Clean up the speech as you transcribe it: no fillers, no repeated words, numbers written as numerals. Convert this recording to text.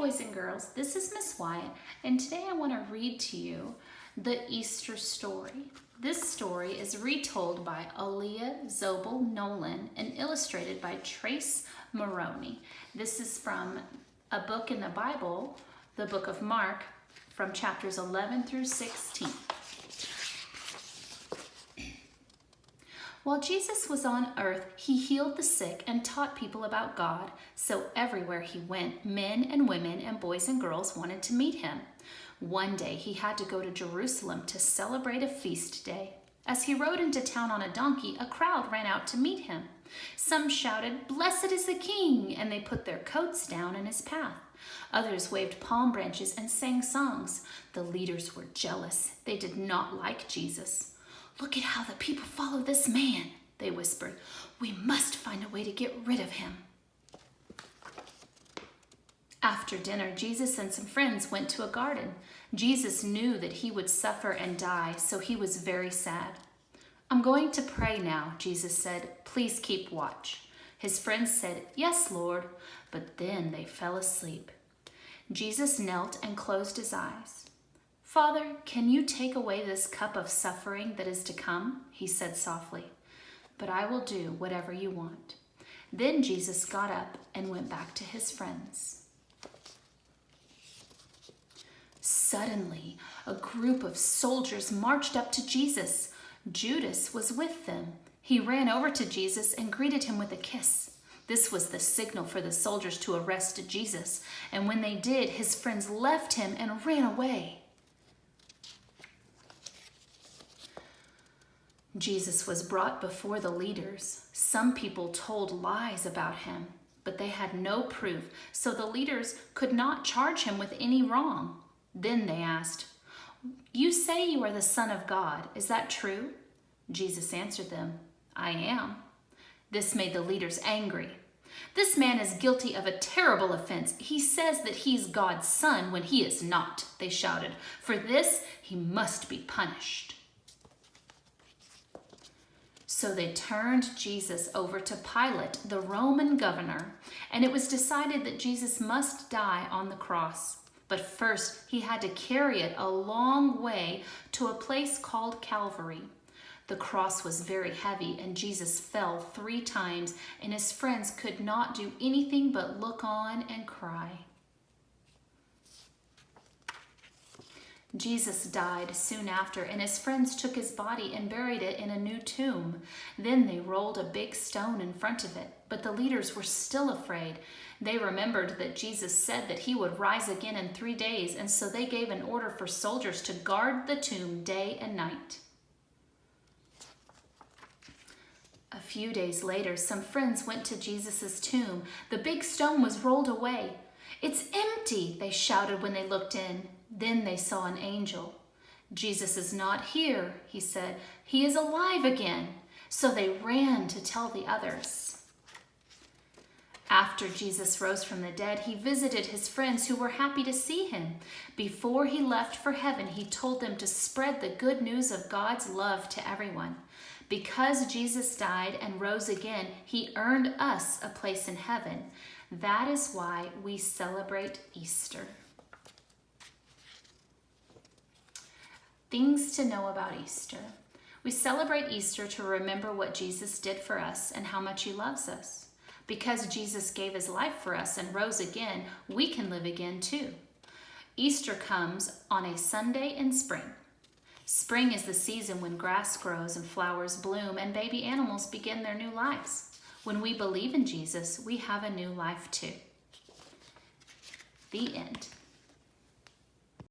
boys and girls, this is Miss Wyatt, and today I want to read to you the Easter story. This story is retold by Allia Zobel-Nolan and illustrated by Trace Maroney. This is from a book in the Bible, the book of Mark, from chapters 11 through 16. While Jesus was on earth, he healed the sick and taught people about God. So everywhere he went, men and women and boys and girls wanted to meet him. One day he had to go to Jerusalem to celebrate a feast day. As he rode into town on a donkey, a crowd ran out to meet him. Some shouted, "Blessed is the King," and they put their coats down in his path. Others waved palm branches and sang songs. The leaders were jealous. They did not like Jesus. "Look at how the people follow this man," they whispered. "We must find a way to get rid of him." After dinner, Jesus and some friends went to a garden. Jesus knew that he would suffer and die, so he was very sad. "I'm going to pray now," Jesus said. "Please keep watch." His friends said, "Yes, Lord," but then they fell asleep. Jesus knelt and closed his eyes. "Father, can you take away this cup of suffering that is to come?" he said softly. "But I will do whatever you want." Then Jesus got up and went back to his friends. Suddenly, a group of soldiers marched up to Jesus. Judas was with them. He ran over to Jesus and greeted him with a kiss. This was the signal for the soldiers to arrest Jesus, and when they did, his friends left him and ran away. Jesus was brought before the leaders. Some people told lies about him, but they had no proof, so the leaders could not charge him with any wrong. Then they asked, "You say you are the Son of God. Is that true?" Jesus answered them, "I am." This made the leaders angry. "This man is guilty of a terrible offense. He says that he's God's son when he is not," they shouted. "For this, he must be punished." So they turned Jesus over to Pilate, the Roman governor, and it was decided that Jesus must die on the cross. But first, he had to carry it a long way to a place called Calvary. The cross was very heavy, and Jesus fell 3 times, and his friends could not do anything but look on and cry. Jesus died soon after, and his friends took his body and buried it in a new tomb. Then they rolled a big stone in front of it, but the leaders were still afraid. They remembered that Jesus said that he would rise again in 3 days, and so they gave an order for soldiers to guard the tomb day and night. A few days later, some friends went to Jesus' tomb. The big stone was rolled away. "It's empty," they shouted when they looked in. Then they saw an angel. "Jesus is not here," he said. "He is alive again." So they ran to tell the others. After Jesus rose from the dead, he visited his friends who were happy to see him. Before he left for heaven, he told them to spread the good news of God's love to everyone. Because Jesus died and rose again, he earned us a place in heaven. That is why we celebrate Easter. Things to know about Easter. We celebrate Easter to remember what Jesus did for us and how much he loves us. Because Jesus gave his life for us and rose again, we can live again too. Easter comes on a Sunday in spring. Spring is the season when grass grows and flowers bloom and baby animals begin their new lives. When we believe in Jesus, we have a new life too. The end.